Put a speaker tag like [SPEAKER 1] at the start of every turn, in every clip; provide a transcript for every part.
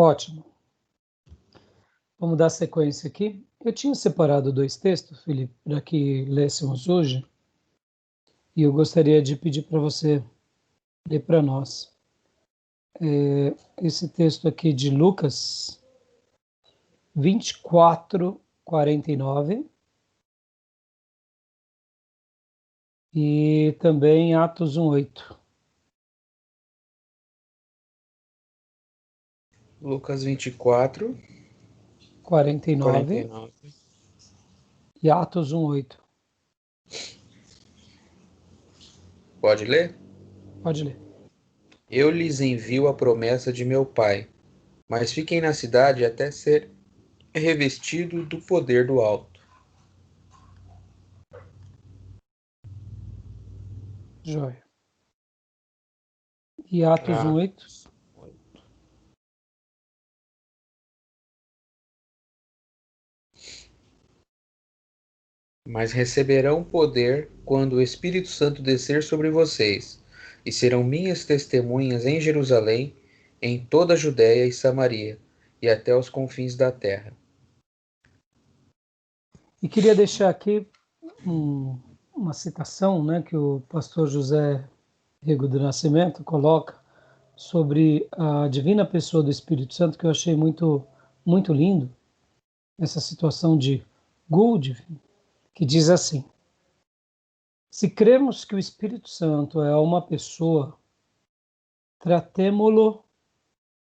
[SPEAKER 1] Ótimo. Vamos dar sequência aqui. Eu tinha separado 2 textos, Felipe, para que lêssemos hoje, e eu gostaria de pedir para você ler para nós. Esse texto aqui de Lucas 24:49 e também Atos 1:8.
[SPEAKER 2] Lucas 24,
[SPEAKER 1] 49
[SPEAKER 2] 49.
[SPEAKER 1] e Atos 1:8.
[SPEAKER 2] Pode ler?
[SPEAKER 1] Pode ler.
[SPEAKER 2] Eu lhes envio a promessa de meu Pai, mas fiquem na cidade até ser revestido do poder do alto.
[SPEAKER 1] Joia. E Atos 1:8?
[SPEAKER 2] Mas receberão poder quando o Espírito Santo descer sobre vocês, e serão minhas testemunhas em Jerusalém, em toda a Judéia e Samaria, e até os confins da terra.
[SPEAKER 1] E queria deixar aqui uma citação, né, que o pastor José Rego do Nascimento coloca sobre a divina pessoa do Espírito Santo, que eu achei muito, muito lindo, essa situação de Gould, que diz assim: se cremos que o Espírito Santo é uma pessoa, tratemo-lo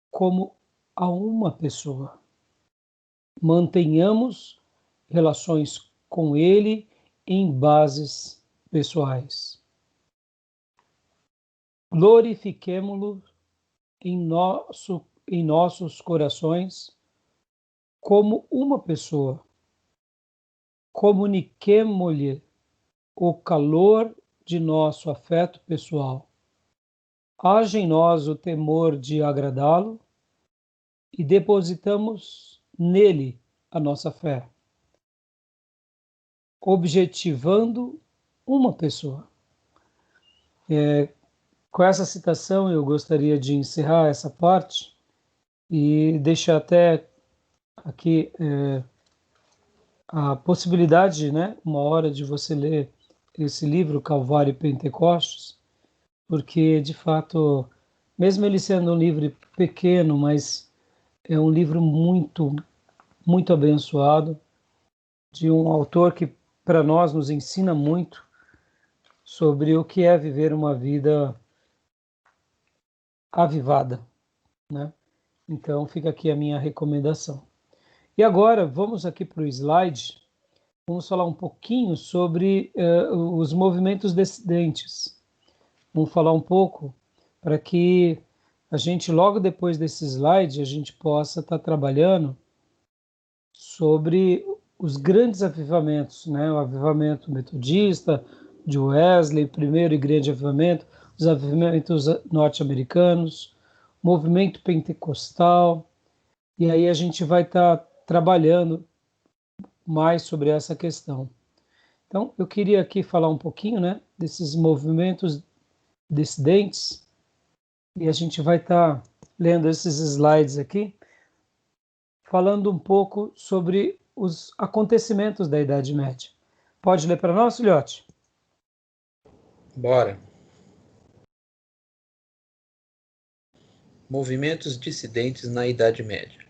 [SPEAKER 1] como a uma pessoa. Mantenhamos relações com ele em bases pessoais. Glorifiquemo-lo em nossos corações como uma pessoa. Comuniquemo-lhe o calor de nosso afeto pessoal. Haja em nós o temor de agradá-lo e depositamos nele a nossa fé, objetivando uma pessoa. Com essa citação, eu gostaria de encerrar essa parte e deixar até aqui a possibilidade, né, uma hora de você ler esse livro, Calvário e Pentecostes, porque, de fato, mesmo ele sendo um livro pequeno, mas é um livro muito, muito abençoado, de um autor que, para nós, nos ensina muito sobre o que é viver uma vida avivada, né? Então, fica aqui a minha recomendação. E agora, vamos aqui para o slide, vamos falar um pouquinho sobre os movimentos dissidentes. Vamos falar um pouco para que a gente, logo depois desse slide, a gente possa estar trabalhando sobre os grandes avivamentos, né? O avivamento metodista, de Wesley, o primeiro e grande avivamento, os avivamentos norte-americanos, movimento pentecostal, e aí a gente vai estar trabalhando mais sobre essa questão. Então, eu queria aqui falar um pouquinho, né, desses movimentos dissidentes, e a gente vai estar lendo esses slides aqui, falando um pouco sobre os acontecimentos da Idade Média. Pode ler para nós, filhote?
[SPEAKER 2] Bora! Movimentos dissidentes na Idade Média.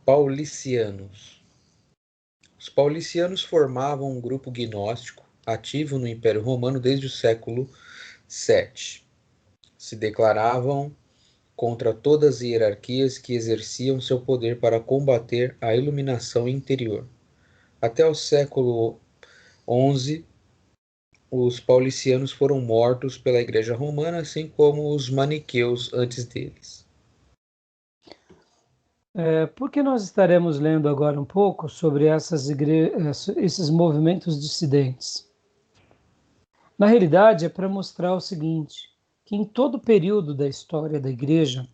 [SPEAKER 2] Paulicianos. Os paulicianos formavam um grupo gnóstico ativo no Império Romano desde o século VII. Se declaravam contra todas as hierarquias que exerciam seu poder para combater a iluminação interior. Até o século XI, os paulicianos foram mortos pela Igreja Romana, assim como os maniqueus antes deles.
[SPEAKER 1] Por que nós estaremos lendo agora um pouco sobre esses movimentos dissidentes? Na realidade, é para mostrar o seguinte, que em todo o período da história da Igreja,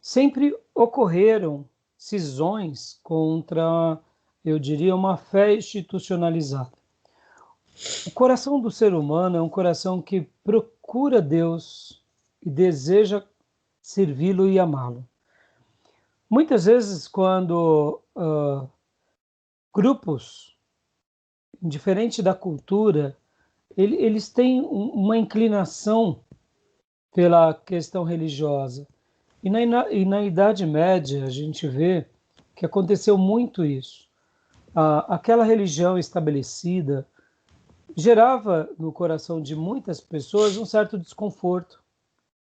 [SPEAKER 1] sempre ocorreram cisões contra, eu diria, uma fé institucionalizada. O coração do ser humano é um coração que procura Deus e deseja servi-lo e amá-lo. Muitas vezes, quando grupos, diferente da cultura, eles têm uma inclinação pela questão religiosa. E na Idade Média, a gente vê que aconteceu muito isso. Aquela religião estabelecida gerava no coração de muitas pessoas um certo desconforto,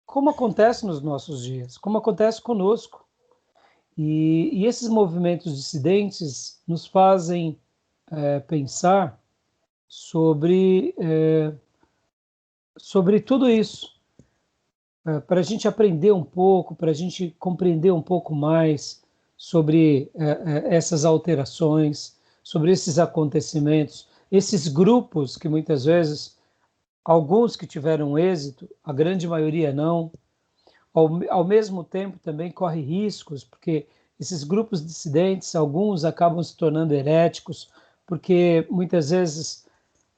[SPEAKER 1] como acontece nos nossos dias, como acontece conosco. E esses movimentos dissidentes nos fazem pensar sobre tudo isso, para a gente aprender um pouco, para a gente compreender um pouco mais sobre essas alterações, sobre esses acontecimentos, esses grupos que muitas vezes, alguns que tiveram êxito, a grande maioria não, ao mesmo tempo também corre riscos, porque esses grupos dissidentes, alguns acabam se tornando heréticos, porque muitas vezes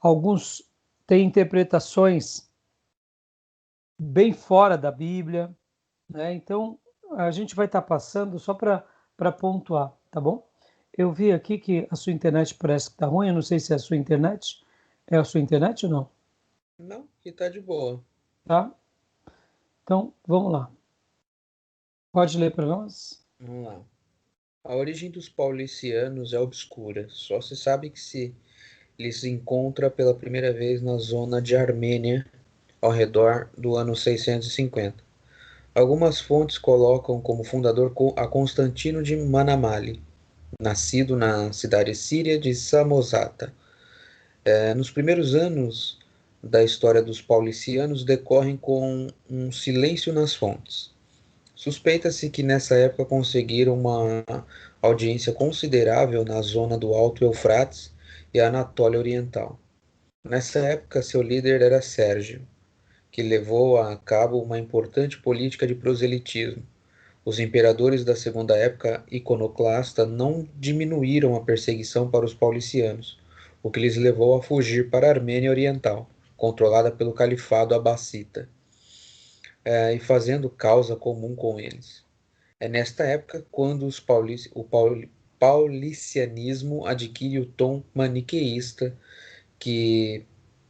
[SPEAKER 1] alguns têm interpretações bem fora da Bíblia, né? Então, a gente vai estar passando só para pontuar, tá bom? Eu vi aqui que a sua internet parece que está ruim, eu não sei se é a sua internet. É a sua internet ou não?
[SPEAKER 2] Não, que tá de boa.
[SPEAKER 1] Tá? Então, vamos lá. Pode ler para nós?
[SPEAKER 2] Vamos lá. A origem dos paulicianos é obscura. Só se sabe que ele se encontra pela primeira vez na zona de Armênia, ao redor do ano 650. Algumas fontes colocam como fundador a Constantino de Manamali, nascido na cidade síria de Samosata. Nos primeiros anos da história dos paulicianos decorrem com um silêncio nas fontes. Suspeita-se que nessa época conseguiram uma audiência considerável na zona do Alto Eufrates e Anatólia Oriental. Nessa época, seu líder era Sérgio, que levou a cabo uma importante política de proselitismo. Os imperadores da segunda época iconoclasta não diminuíram a perseguição para os paulicianos, o que lhes levou a fugir para a Armênia Oriental, controlada pelo Califado Abbassita, e fazendo causa comum com eles. É nesta época quando paulicianismo adquire o tom maniqueísta que,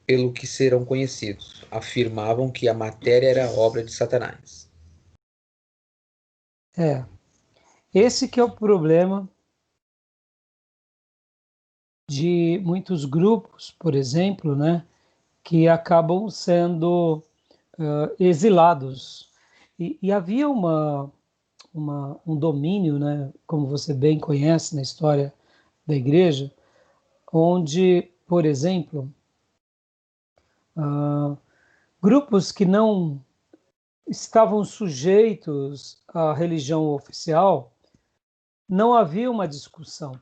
[SPEAKER 2] pelo que serão conhecidos, afirmavam que a matéria era obra de Satanás.
[SPEAKER 1] Esse que é o problema de muitos grupos, por exemplo, né, que acabam sendo exilados. E havia um domínio, né, como você bem conhece na história da igreja, onde, por exemplo, grupos que não estavam sujeitos à religião oficial, não havia uma discussão.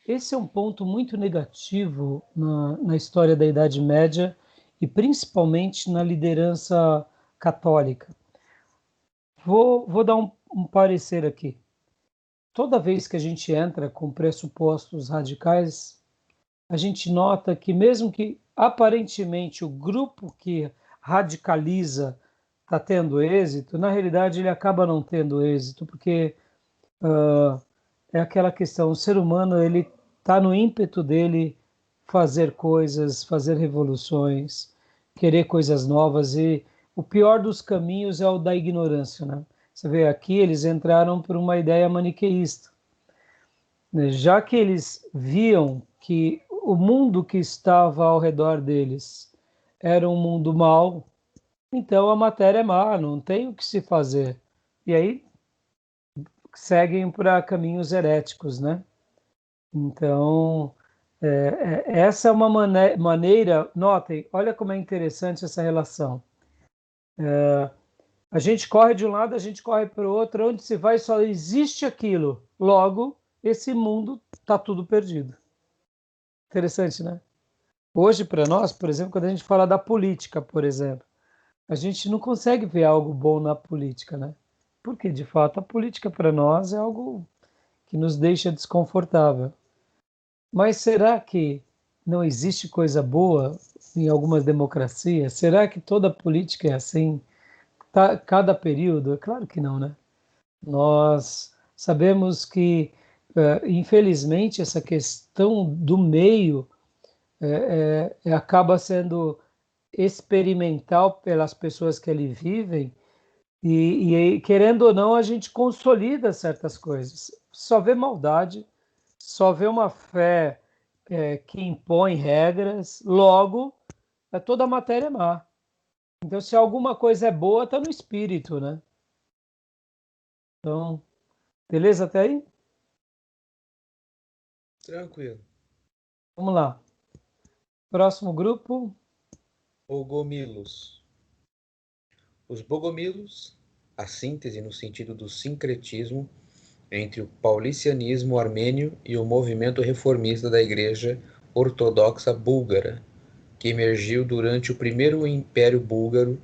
[SPEAKER 1] Esse é um ponto muito negativo na história da Idade Média e principalmente na liderança católica. Vou dar um parecer aqui. Toda vez que a gente entra com pressupostos radicais, a gente nota que mesmo que aparentemente o grupo que radicaliza está tendo êxito, na realidade ele acaba não tendo êxito, porque é aquela questão, o ser humano ele está no ímpeto dele fazer coisas, fazer revoluções, querer coisas novas, e o pior dos caminhos é o da ignorância, né? Você vê aqui, eles entraram por uma ideia maniqueísta, né? Já que eles viam que o mundo que estava ao redor deles era um mundo mau, então a matéria é má, não tem o que se fazer. E aí seguem para caminhos heréticos, né? Então, essa é uma maneira, notem, olha como é interessante essa relação. A gente corre de um lado, a gente corre para o outro, onde se vai só existe aquilo. Logo, esse mundo está tudo perdido. Interessante, né? Hoje, para nós, por exemplo, quando a gente fala da política, por exemplo, a gente não consegue ver algo bom na política, né? Porque, de fato, a política para nós é algo que nos deixa desconfortável. Mas será que não existe coisa boa em algumas democracias? Será que toda política é assim? cada período? É claro que não, né? Nós sabemos que, infelizmente, essa questão do meio acaba sendo experimental pelas pessoas que ali vivem, e, querendo ou não, a gente consolida certas coisas. Só vê maldade, só vê uma fé que impõe regras, logo, toda a matéria é má. Então, se alguma coisa é boa, está no espírito, né? Então, beleza até aí?
[SPEAKER 2] Tranquilo.
[SPEAKER 1] Vamos lá. Próximo grupo.
[SPEAKER 2] Bogomilos. Os bogomilos, a síntese no sentido do sincretismo entre o paulicianismo armênio e o movimento reformista da Igreja Ortodoxa Búlgara, que emergiu durante o primeiro Império Búlgaro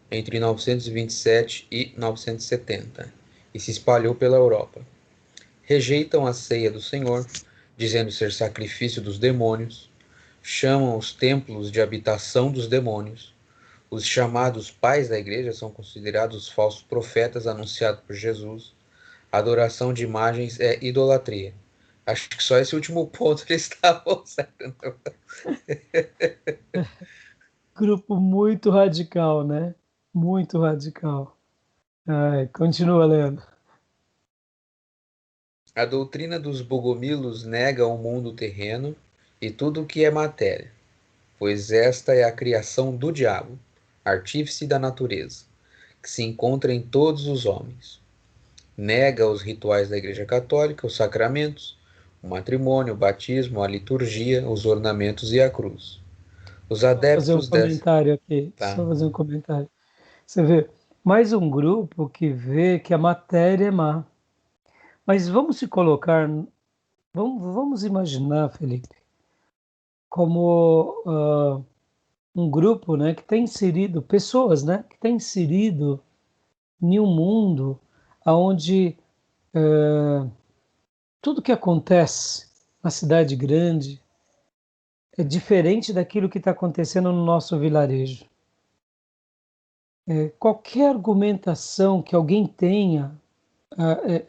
[SPEAKER 2] entre 927 e 970 e se espalhou pela Europa. Rejeitam a ceia do Senhor, dizendo ser sacrifício dos demônios, chamam os templos de habitação dos demônios. Os chamados pais da igreja são considerados os falsos profetas anunciados por Jesus. A adoração de imagens é idolatria. Acho que só esse último ponto eles estavam certos.
[SPEAKER 1] Grupo muito radical, né? Muito radical. Ai, continua lendo.
[SPEAKER 2] A doutrina dos bogomilos nega o mundo terreno e tudo o que é matéria, pois esta é a criação do diabo, artífice da natureza, que se encontra em todos os homens. Nega os rituais da Igreja Católica, os sacramentos, o matrimônio, o batismo, a liturgia, os ornamentos e a cruz. Os
[SPEAKER 1] Só fazer um
[SPEAKER 2] adeptos dessa.
[SPEAKER 1] comentário aqui.
[SPEAKER 2] Tá.
[SPEAKER 1] Só fazer um comentário. Você vê, mais um grupo que vê que a matéria é má. Mas vamos se colocar, vamos imaginar, Felipe, como um grupo, né, que tem inserido, pessoas, né, que tem inserido em um mundo onde tudo que acontece na cidade grande é diferente daquilo que está acontecendo no nosso vilarejo. Qualquer argumentação que alguém tenha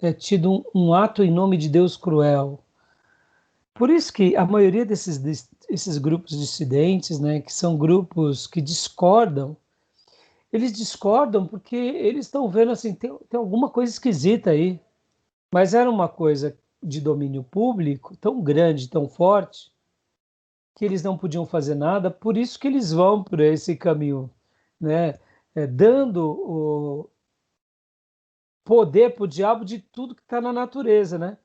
[SPEAKER 1] é tido um ato em nome de Deus cruel. Por isso que a maioria esses grupos dissidentes, né, que são grupos que discordam, eles discordam porque eles estão vendo assim, tem alguma coisa esquisita aí. Mas era uma coisa de domínio público tão grande, tão forte, que eles não podiam fazer nada, por isso que eles vão por esse caminho, né? Dando o poder para o diabo de tudo que está na natureza, né?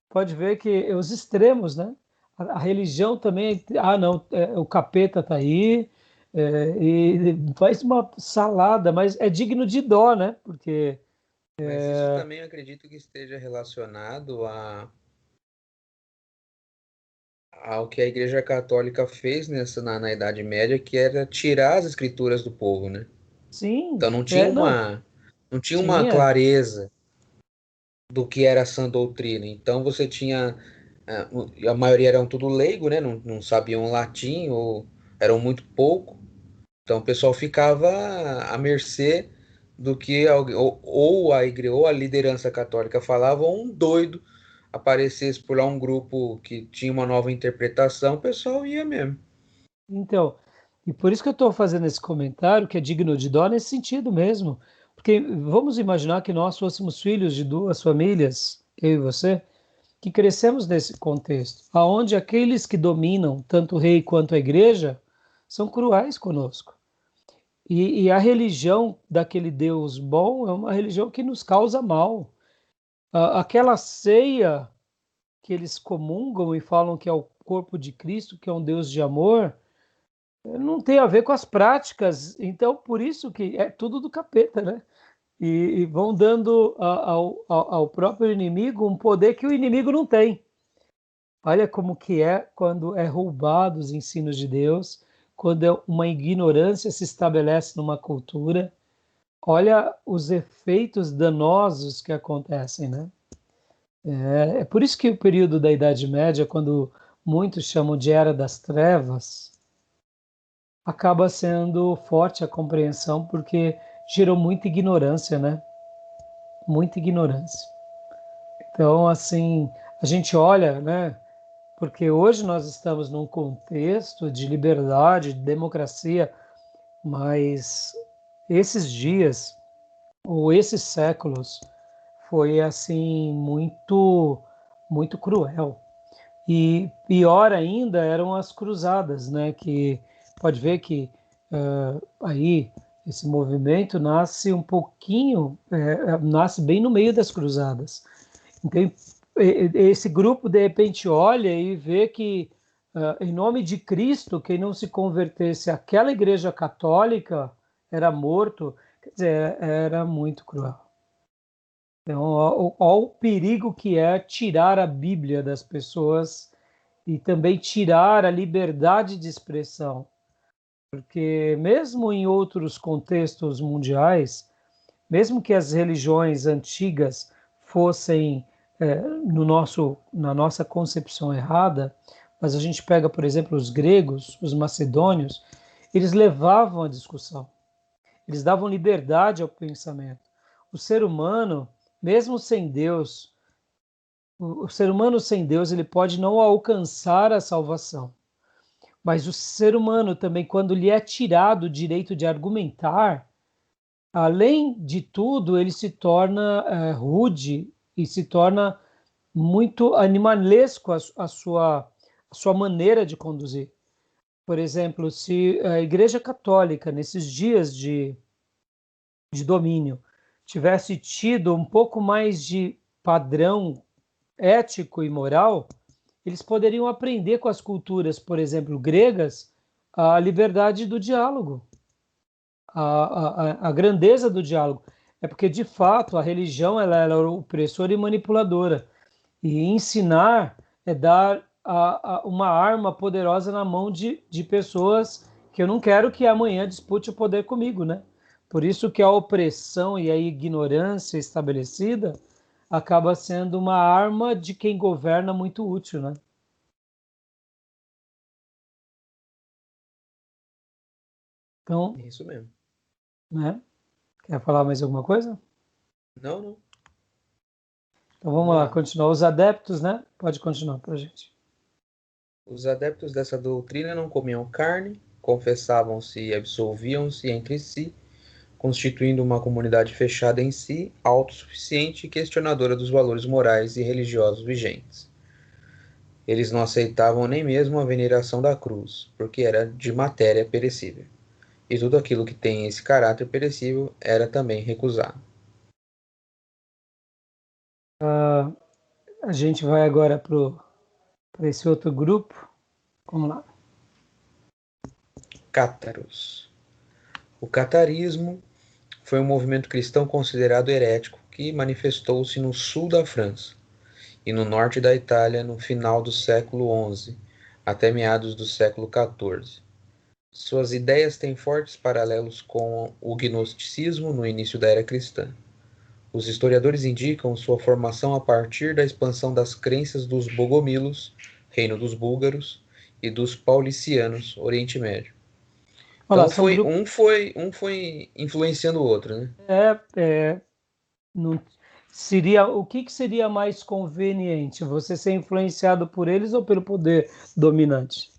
[SPEAKER 1] Pode ver que os extremos, né? A religião também, não, o capeta está aí, e faz uma salada, mas é digno de dó, né? Porque
[SPEAKER 2] Mas isso também acredito que esteja relacionado ao que a Igreja Católica fez na Idade Média, que era tirar as escrituras do povo, né?
[SPEAKER 1] sim,
[SPEAKER 2] Então
[SPEAKER 1] não,
[SPEAKER 2] não tinha uma
[SPEAKER 1] tinha,
[SPEAKER 2] clareza do que era a sã doutrina. Então você tinha, a maioria eram tudo leigo, né? Não sabiam latim ou eram muito pouco. Então o pessoal ficava à mercê do que alguém, ou a igreja ou a liderança católica falava, ou um doido aparecesse por lá, um grupo que tinha uma nova interpretação, o pessoal ia mesmo.
[SPEAKER 1] então, e por isso que eu estou fazendo esse comentário, que é digno de dó nesse sentido mesmo. Porque vamos imaginar que nós fôssemos filhos de duas famílias, eu e você, que crescemos nesse contexto, aonde aqueles que dominam tanto o rei quanto a igreja são cruéis conosco. E a religião daquele Deus bom é uma religião que nos causa mal. Aquela ceia que eles comungam e falam que é o corpo de Cristo, que é um Deus de amor, não tem a ver com as práticas, então por isso que é tudo do capeta, né? E vão dando ao próprio inimigo um poder que o inimigo não tem. Olha como que é quando é roubado os ensinos de Deus, quando uma ignorância se estabelece numa cultura. Olha os efeitos danosos que acontecem, né? É por isso que o período da Idade Média, quando muitos chamam de Era das Trevas, acaba sendo forte a compreensão, porque gerou muita ignorância, né? Muita ignorância. Então, assim, a gente olha, né? Porque hoje nós estamos num contexto de liberdade, de democracia, mas esses dias, ou esses séculos, foi assim muito cruel. E pior ainda eram as cruzadas, né? Que pode ver que aí esse movimento nasce um pouquinho, nasce bem no meio das cruzadas. Então, esse grupo de repente olha e vê que, em nome de Cristo, quem não se convertesse àquela igreja católica era morto. Quer dizer, era muito cruel. Então, ó o perigo que é tirar a Bíblia das pessoas e também tirar a liberdade de expressão. Porque mesmo em outros contextos mundiais, mesmo que as religiões antigas fossem na nossa concepção errada, mas a gente pega, por exemplo, os gregos, os macedônios, eles levavam a discussão, eles davam liberdade ao pensamento. O ser humano, mesmo sem Deus, o ser humano sem Deus, ele pode não alcançar a salvação, mas o ser humano também, quando lhe é tirado o direito de argumentar, além de tudo, ele se torna rude e se torna muito animalesco a sua maneira de conduzir. Por exemplo, se a Igreja Católica, nesses dias de domínio, tivesse tido um pouco mais de padrão ético e moral, eles poderiam aprender com as culturas, por exemplo, gregas, a liberdade do diálogo, a grandeza do diálogo. É porque, de fato, a religião ela é opressora e manipuladora. E ensinar é dar uma arma poderosa na mão de pessoas que eu não quero que amanhã dispute o poder comigo, né? Por isso que a opressão e a ignorância estabelecida acaba sendo uma arma de quem governa muito útil, né? Então,
[SPEAKER 2] Isso mesmo.
[SPEAKER 1] né? Quer falar mais alguma coisa?
[SPEAKER 2] Não, não.
[SPEAKER 1] Então vamos
[SPEAKER 2] Vamos
[SPEAKER 1] lá,
[SPEAKER 2] lá.
[SPEAKER 1] continuar. Os adeptos, né? Pode continuar para a gente.
[SPEAKER 2] Os adeptos dessa doutrina não comiam carne, confessavam-se e absolviam-se entre si, constituindo uma comunidade fechada em si, autossuficiente e questionadora dos valores morais e religiosos vigentes. Eles não aceitavam nem mesmo a veneração da cruz, porque era de matéria perecível. E tudo aquilo que tem esse caráter perecível era também recusado.
[SPEAKER 1] A gente vai agora para esse outro grupo. Vamos lá.
[SPEAKER 2] Cátaros. O catarismo foi um movimento cristão considerado herético que manifestou-se no sul da França e no norte da Itália no final do século XI até meados do século XIV. Suas ideias têm fortes paralelos com o gnosticismo no início da era cristã. Os historiadores indicam sua formação a partir da expansão das crenças dos bogomilos, reino dos búlgaros, e dos paulicianos, Oriente Médio.
[SPEAKER 1] Olha lá,
[SPEAKER 2] Então
[SPEAKER 1] são grupos.
[SPEAKER 2] um foi influenciando o outro, né?
[SPEAKER 1] Não, seria, o que seria mais conveniente? Você ser influenciado por eles ou pelo poder dominante?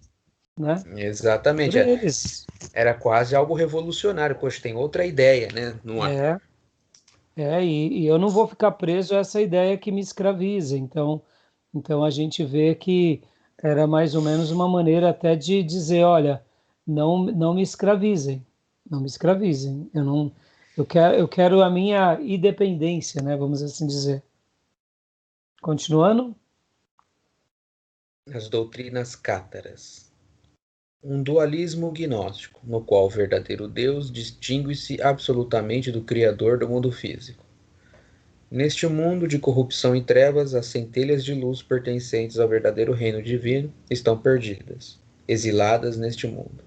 [SPEAKER 1] Né? Por
[SPEAKER 2] Exatamente.
[SPEAKER 1] eles.
[SPEAKER 2] Era quase algo revolucionário. Poxa, tem outra ideia, né? No ar.
[SPEAKER 1] É, e eu não vou ficar preso a essa ideia que me escraviza. Então a gente vê que era mais ou menos uma maneira até de dizer, olha, não me escravizem, não me escravizem. Eu quero a minha independência, né? Vamos assim dizer. Continuando.
[SPEAKER 2] As doutrinas cátaras. Um dualismo gnóstico, no qual o verdadeiro Deus distingue-se absolutamente do Criador do mundo físico. Neste mundo de corrupção e trevas, as centelhas de luz pertencentes ao verdadeiro reino divino estão perdidas, exiladas neste mundo,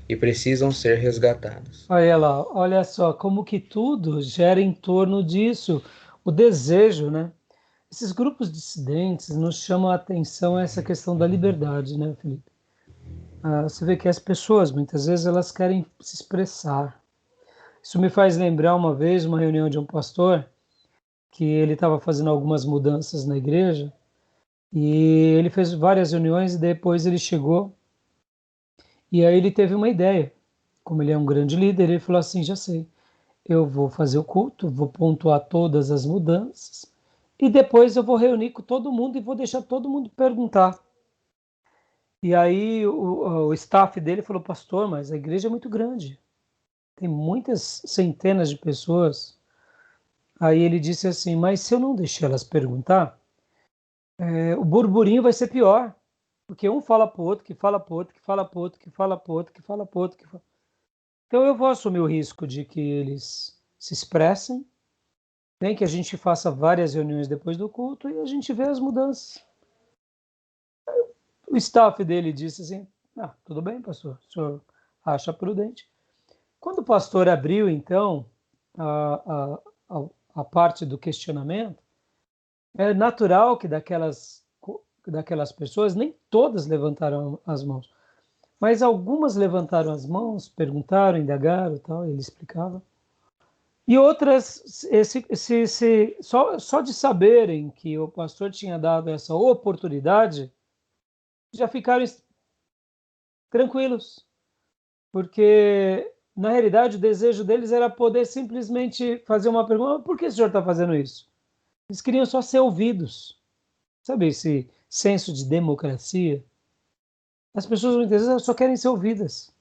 [SPEAKER 2] e precisam ser resgatadas.
[SPEAKER 1] Olha lá, olha só, como que tudo gera em torno disso o desejo, né? Esses grupos dissidentes nos chamam a atenção a essa questão da liberdade, né, Felipe? Você vê que as pessoas, muitas vezes, elas querem se expressar. Isso me faz lembrar uma vez uma reunião de um pastor que ele estava fazendo algumas mudanças na igreja e ele fez várias reuniões e depois ele chegou e aí ele teve uma ideia. Como ele é um grande líder, ele falou assim: já sei, eu vou fazer o culto, vou pontuar todas as mudanças e depois eu vou reunir com todo mundo e vou deixar todo mundo perguntar. E aí o staff dele falou: pastor, mas a igreja é muito grande, tem muitas centenas de pessoas. Aí ele disse assim: mas se eu não deixar elas perguntar, o burburinho vai ser pior. Porque um fala para o outro, que fala para o outro, que fala para o outro, que fala para o outro, que fala para o outro. Então eu vou assumir o risco de que eles se expressem, nem que a gente faça várias reuniões depois do culto e a gente vê as mudanças. O staff dele disse assim: tudo bem, pastor, o senhor acha prudente. Quando o pastor abriu, então, a parte do questionamento, é natural que daquelas pessoas, nem todas levantaram as mãos, mas algumas levantaram as mãos, perguntaram, indagaram, tal, ele explicava. E outras, só de saberem que o pastor tinha dado essa oportunidade, já ficaram tranquilos, porque na realidade o desejo deles era poder simplesmente fazer uma pergunta: por que o senhor está fazendo isso? Eles queriam só ser ouvidos. Sabe esse senso de democracia? As pessoas muitas vezes só querem ser ouvidas.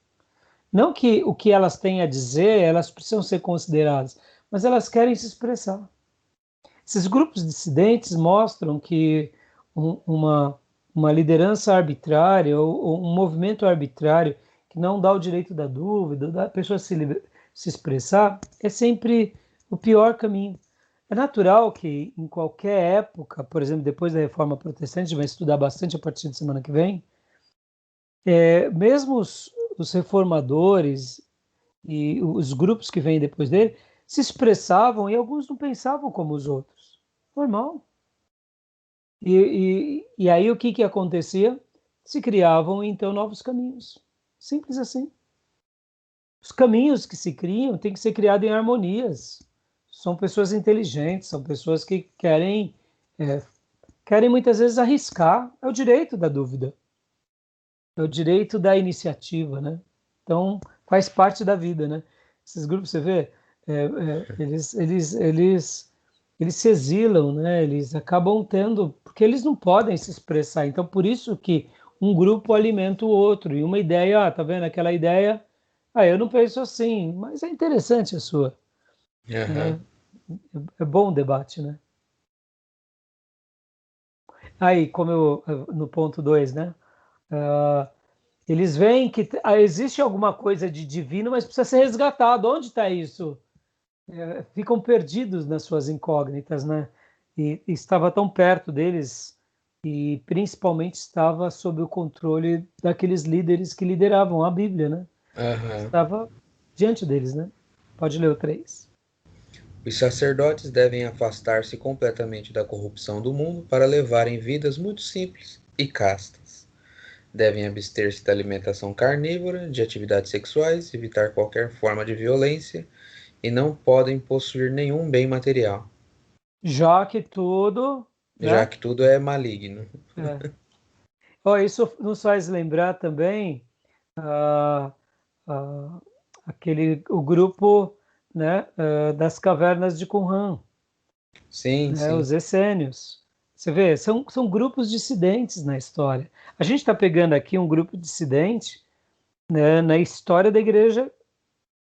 [SPEAKER 1] Não que o que elas têm a dizer, elas precisam ser consideradas, mas elas querem se expressar. Esses grupos dissidentes mostram que uma liderança arbitrária ou um movimento arbitrário que não dá o direito da dúvida, da pessoa se expressar, é sempre o pior caminho. É natural que em qualquer época, por exemplo, depois da Reforma Protestante, a gente vai estudar bastante a partir da semana que vem, mesmo os reformadores e os grupos que vêm depois dele se expressavam e alguns não pensavam como os outros. Normal. E aí o que acontecia? Se criavam então novos caminhos. Simples assim. Os caminhos que se criam têm que ser criados em harmonias. São pessoas inteligentes, são pessoas que querem muitas vezes arriscar. É o direito da dúvida, é o direito da iniciativa, né? Então faz parte da vida, né? Esses grupos, você vê, eles se exilam, né? Eles acabam tendo, porque eles não podem se expressar. Então por isso que um grupo alimenta o outro e uma ideia, tá vendo aquela ideia? Eu não penso assim, mas é interessante a sua,
[SPEAKER 2] Aham.
[SPEAKER 1] né? É bom o debate, né? Aí, no ponto 2, né? Ah, eles veem que existe alguma coisa de divino, mas precisa ser resgatado. Onde está isso? Ficam perdidos nas suas incógnitas, né? E estava tão perto deles e principalmente estava sob o controle daqueles líderes que lideravam a Bíblia, né?
[SPEAKER 2] Aham.
[SPEAKER 1] Estava diante deles, né? Pode ler o 3.
[SPEAKER 2] Os sacerdotes devem afastar-se completamente da corrupção do mundo para levarem vidas muito simples e castas. Devem abster-se da alimentação carnívora, de atividades sexuais, evitar qualquer forma de violência e não podem possuir nenhum bem material,
[SPEAKER 1] Já que tudo,
[SPEAKER 2] já
[SPEAKER 1] né?
[SPEAKER 2] que tudo é maligno.
[SPEAKER 1] É. Isso nos faz lembrar também ah, ah, o grupo, né, das cavernas de Qumran,
[SPEAKER 2] Sim,
[SPEAKER 1] né,
[SPEAKER 2] sim.
[SPEAKER 1] os essênios. Você vê, são grupos dissidentes na história. A gente está pegando aqui um grupo dissidente, né, na história da igreja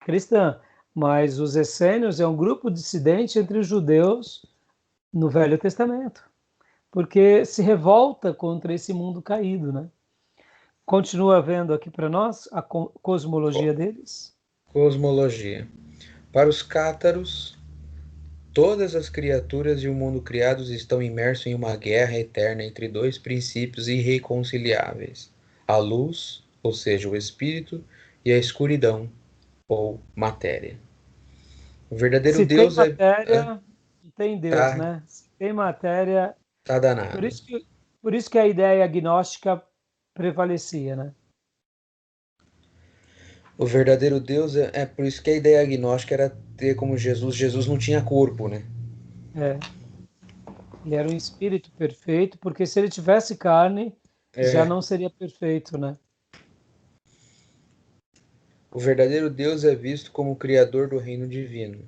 [SPEAKER 1] cristã, mas os essênios é um grupo dissidente entre os judeus no Velho Testamento, porque se revolta contra esse mundo caído, né? Continua vendo aqui para nós a cosmologia deles.
[SPEAKER 2] Cosmologia. Para os cátaros, todas as criaturas e o mundo criados estão imersos em uma guerra eterna entre dois princípios irreconciliáveis: a luz, ou seja, o espírito, e a escuridão, ou matéria. O verdadeiro
[SPEAKER 1] Se tem
[SPEAKER 2] Deus
[SPEAKER 1] matéria, não tem Deus,
[SPEAKER 2] tá,
[SPEAKER 1] né? Se tem matéria,
[SPEAKER 2] tá
[SPEAKER 1] por
[SPEAKER 2] danado.
[SPEAKER 1] isso que, por isso que a ideia agnóstica prevalecia, né?
[SPEAKER 2] O verdadeiro Deus é por isso que a ideia agnóstica era ter como Jesus. Jesus não tinha corpo, né?
[SPEAKER 1] É, ele era um espírito perfeito, porque se ele tivesse carne, já
[SPEAKER 2] É.
[SPEAKER 1] não seria perfeito, né?
[SPEAKER 2] O verdadeiro Deus é visto como o criador do reino divino.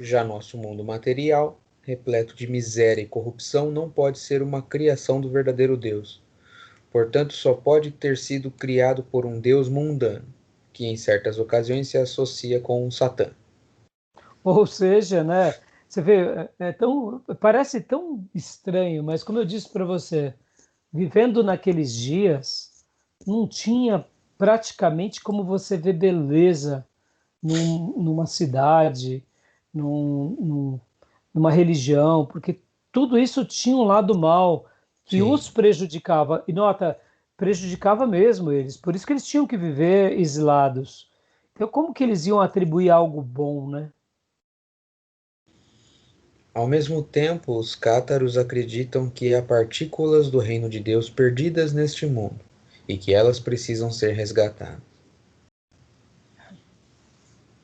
[SPEAKER 2] Já nosso mundo material, repleto de miséria e corrupção, não pode ser uma criação do verdadeiro Deus. Portanto, só pode ter sido criado por um Deus mundano, que em certas ocasiões se associa com Satã.
[SPEAKER 1] Ou seja, né? Você vê, parece tão estranho, mas como eu disse para você, vivendo naqueles dias, não tinha praticamente como você ver beleza numa cidade, numa religião, porque tudo isso tinha um lado mal que
[SPEAKER 2] Sim.
[SPEAKER 1] os prejudicava. E nota, prejudicava mesmo eles. Por isso que eles tinham que viver exilados. Então, como que eles iam atribuir algo bom, né?
[SPEAKER 2] Ao mesmo tempo, os cátaros acreditam que há partículas do reino de Deus perdidas neste mundo e que elas precisam ser resgatadas.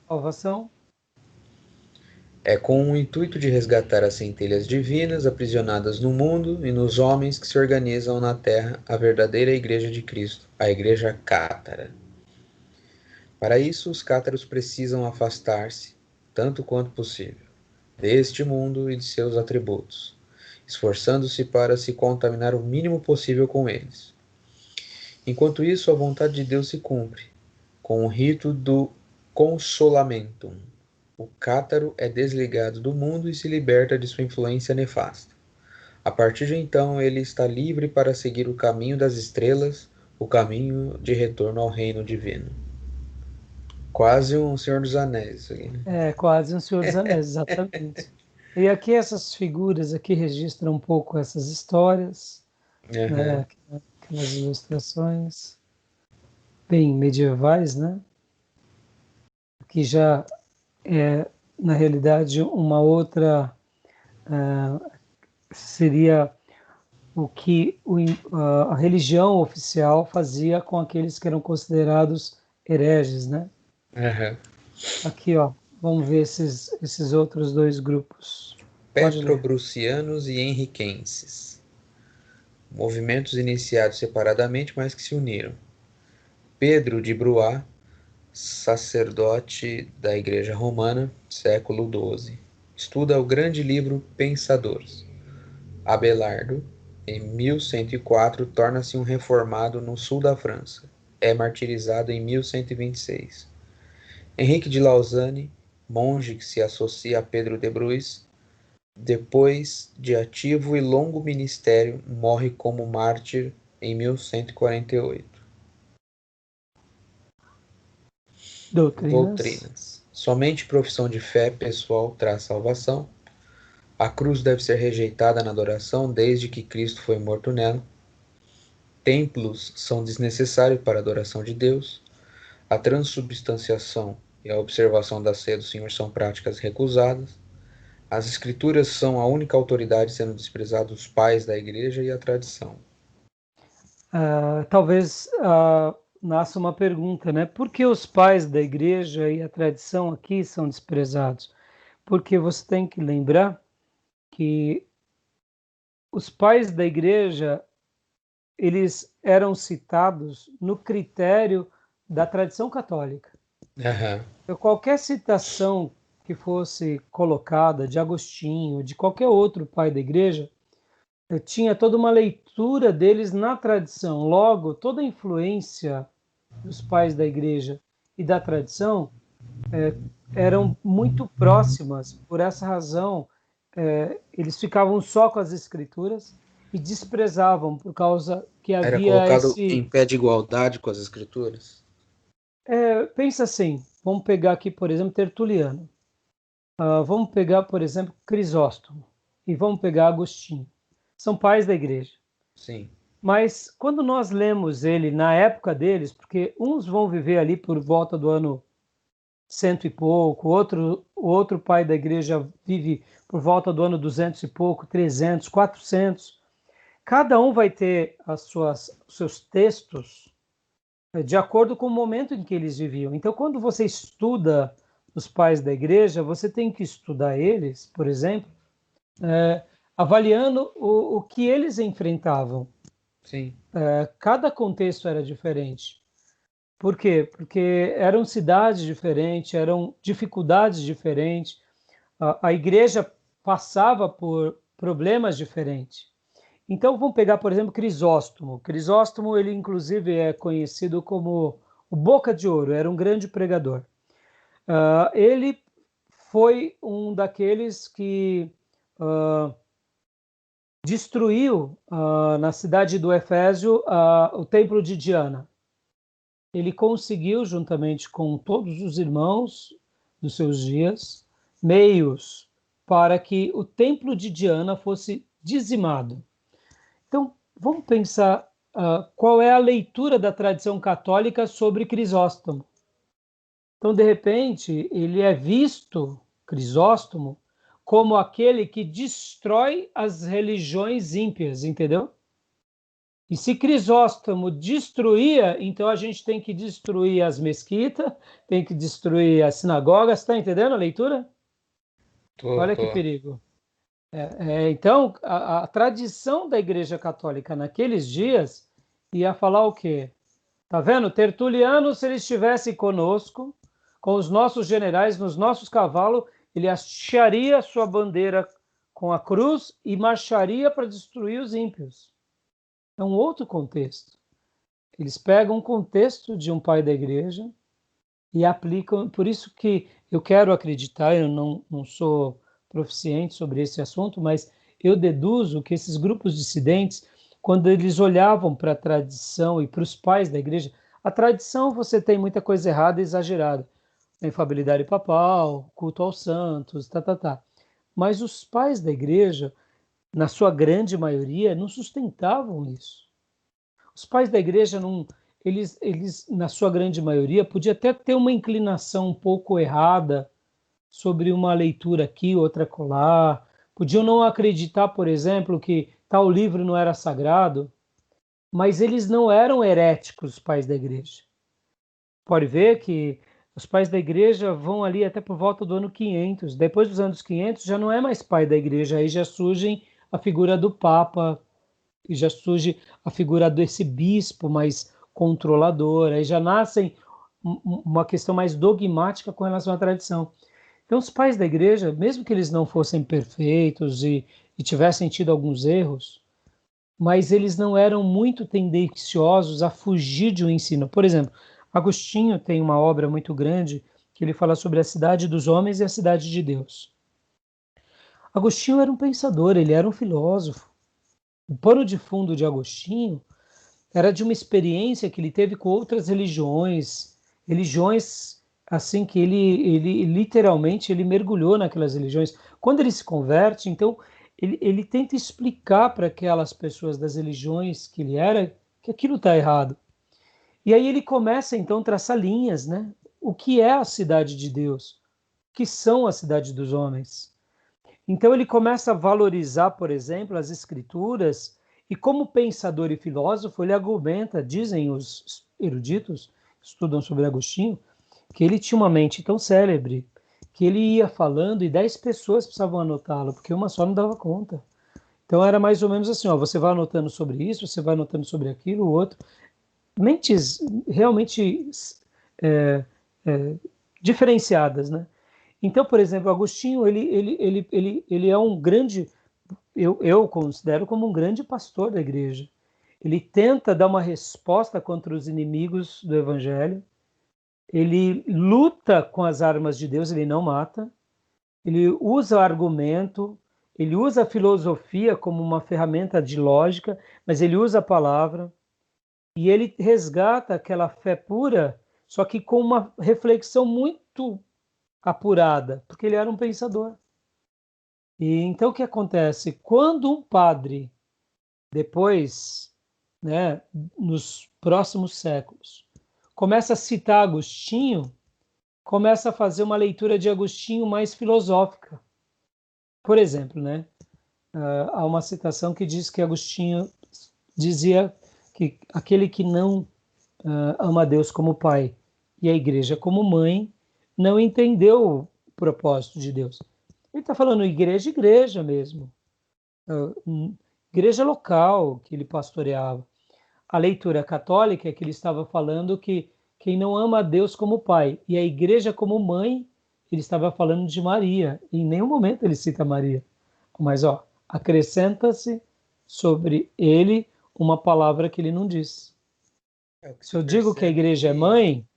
[SPEAKER 1] Salvação.
[SPEAKER 2] É com o intuito de resgatar as centelhas divinas aprisionadas no mundo e nos homens que se organizam na terra a verdadeira Igreja de Cristo, a Igreja Cátara. Para isso, os cátaros precisam afastar-se, tanto quanto possível, deste mundo e de seus atributos, esforçando-se para se contaminar o mínimo possível com eles. Enquanto isso, a vontade de Deus se cumpre, com o rito do consolamentum. O cátaro é desligado do mundo e se liberta de sua influência nefasta. A partir de então, ele está livre para seguir o caminho das estrelas, o caminho de retorno ao reino divino. Quase um Senhor dos Anéis, isso aqui, né?
[SPEAKER 1] É quase um Senhor dos Anéis, exatamente. E aqui essas figuras aqui registram um pouco essas histórias,
[SPEAKER 2] Uhum.
[SPEAKER 1] né? Aquelas ilustrações bem medievais, né? Que já é, na realidade, uma outra seria o que a religião oficial fazia com aqueles que eram considerados hereges, né?
[SPEAKER 2] Uhum.
[SPEAKER 1] Aqui, ó, vamos ver esses outros dois grupos. Pode ler.
[SPEAKER 2] Petrobrucianos e henriquenses. Movimentos iniciados separadamente, mas que se uniram. Pedro de Bruá, sacerdote da Igreja Romana, século XII. Estuda o grande livro Pensadores. Abelardo, em 1104, torna-se um reformado no sul da França. É martirizado em 1126. Henrique de Lausanne, monge que se associa a Pedro de Bruys, depois de ativo e longo ministério, morre como mártir em 1148.
[SPEAKER 1] Doutrinas.
[SPEAKER 2] Doutrinas. Somente profissão de fé pessoal traz salvação. A cruz deve ser rejeitada na adoração desde que Cristo foi morto nela. Templos são desnecessários para a adoração de Deus. A transubstanciação e a observação da ceia do Senhor são práticas recusadas. As Escrituras são a única autoridade, sendo desprezados os pais da igreja e a tradição.
[SPEAKER 1] Talvez nasça uma pergunta, né? Por que os pais da igreja e a tradição aqui são desprezados? Porque você tem que lembrar que os pais da igreja, eles eram citados no critério da tradição católica.
[SPEAKER 2] Aham.
[SPEAKER 1] Então, qualquer citação que fosse colocada de Agostinho, de qualquer outro pai da igreja, tinha toda uma leitura deles na tradição. Logo, toda a influência dos pais da igreja e da tradição eram muito próximas. Por essa razão, eles ficavam só com as escrituras e desprezavam por causa que
[SPEAKER 2] Era
[SPEAKER 1] havia
[SPEAKER 2] colocado
[SPEAKER 1] esse.
[SPEAKER 2] em pé de igualdade com as Escrituras?
[SPEAKER 1] Pensa assim, vamos pegar aqui, por exemplo, Tertuliano. Vamos pegar, por exemplo, Crisóstomo e vamos pegar Agostinho. São pais da igreja.
[SPEAKER 2] Sim.
[SPEAKER 1] Mas quando nós lemos ele na época deles, porque uns vão viver ali por volta do ano cento e pouco, o outro pai da igreja vive por volta do ano 200 e pouco, 300, 400. Cada um vai ter os seus textos de acordo com o momento em que eles viviam. Então, quando você estuda os pais da igreja, você tem que estudar eles, por exemplo, avaliando o que eles enfrentavam.
[SPEAKER 2] Sim.
[SPEAKER 1] Cada contexto era diferente. Por quê? Porque eram cidades diferentes, eram dificuldades diferentes, a igreja passava por problemas diferentes. Então, vamos pegar, por exemplo, Crisóstomo. Crisóstomo, ele inclusive é conhecido como o Boca de Ouro, era um grande pregador. Ele foi um daqueles que destruiu na cidade do Efésio o templo de Diana. Ele conseguiu, juntamente com todos os irmãos dos seus dias, meios para que o templo de Diana fosse dizimado. Então, vamos pensar qual é a leitura da tradição católica sobre Crisóstomo. Então, de repente, ele é visto, Crisóstomo, como aquele que destrói as religiões ímpias, entendeu? E se Crisóstomo destruía, então a gente tem que destruir as mesquitas, tem que destruir as sinagogas, está entendendo a leitura? Olha que
[SPEAKER 2] Tô.
[SPEAKER 1] perigo. Então, a tradição da Igreja Católica naqueles dias ia falar o quê? Tá vendo? Tertuliano, se ele estivesse conosco, com os nossos generais, nos nossos cavalos, ele hastearia sua bandeira com a cruz e marcharia para destruir os ímpios. É um outro contexto. Eles pegam um contexto de um pai da igreja e aplicam. Por isso que eu quero acreditar, eu não sou proficiente sobre esse assunto, mas eu deduzo que esses grupos dissidentes, quando eles olhavam para a tradição e para os pais da igreja, a tradição você tem muita coisa errada e exagerada. A infabilidade papal, culto aos santos, tá. Mas os pais da igreja, na sua grande maioria, não sustentavam isso. Os pais da igreja não, eles na sua grande maioria, podia até ter uma inclinação um pouco errada sobre uma leitura aqui, outra colar. Podiam não acreditar, por exemplo, que tal livro não era sagrado, mas eles não eram heréticos, os pais da igreja. Pode ver que os pais da igreja vão ali até por volta do ano 500. Depois dos anos 500 já não é mais pai da igreja, aí já surge a figura do Papa, e já surge a figura desse bispo mais controlador, aí já nascem uma questão mais dogmática com relação à tradição. Então, os pais da igreja, mesmo que eles não fossem perfeitos e tivessem tido alguns erros, mas eles não eram muito tendenciosos a fugir de um ensino. Por exemplo, Agostinho tem uma obra muito grande que ele fala sobre a cidade dos homens e a cidade de Deus. Agostinho era um pensador, ele era um filósofo. O pano de fundo de Agostinho era de uma experiência que ele teve com outras religiões assim que ele literalmente ele mergulhou naquelas religiões. Quando ele se converte, então ele tenta explicar para aquelas pessoas das religiões que ele era que aquilo está errado. E aí ele começa então a traçar linhas, né? O que é a cidade de Deus? O que são a cidade dos homens? Então ele começa a valorizar, por exemplo, as escrituras e como pensador e filósofo ele argumenta, dizem os eruditos que estudam sobre Agostinho, que ele tinha uma mente tão célebre que ele ia falando e 10 pessoas precisavam anotá-lo, porque uma só não dava conta. Então era mais ou menos assim, ó, você vai anotando sobre isso, você vai anotando sobre aquilo, o outro. Mentes realmente é, é, diferenciadas, né? Então, por exemplo, Agostinho, ele é um grande, eu considero como um grande pastor da igreja. Ele tenta dar uma resposta contra os inimigos do evangelho, ele luta com as armas de Deus, ele não mata, ele usa argumento, ele usa a filosofia como uma ferramenta de lógica, mas ele usa a palavra, e ele resgata aquela fé pura, só que com uma reflexão muito apurada, porque ele era um pensador. E então o que acontece? Quando um padre, depois, né, nos próximos séculos, começa a citar Agostinho, começa a fazer uma leitura de Agostinho mais filosófica. Por exemplo, né, há uma citação que diz que Agostinho dizia que aquele que não ama a Deus como pai e a igreja como mãe, não entendeu o propósito de Deus. Ele está falando igreja mesmo, igreja local que ele pastoreava. A leitura católica é que ele estava falando que quem não ama a Deus como pai e a igreja como mãe, ele estava falando de Maria. Em nenhum momento ele cita Maria. Mas, acrescenta-se sobre ele uma palavra que ele não diz.
[SPEAKER 2] É o que
[SPEAKER 1] Se
[SPEAKER 2] se
[SPEAKER 1] eu digo que a
[SPEAKER 2] percebe
[SPEAKER 1] igreja é
[SPEAKER 2] que
[SPEAKER 1] mãe,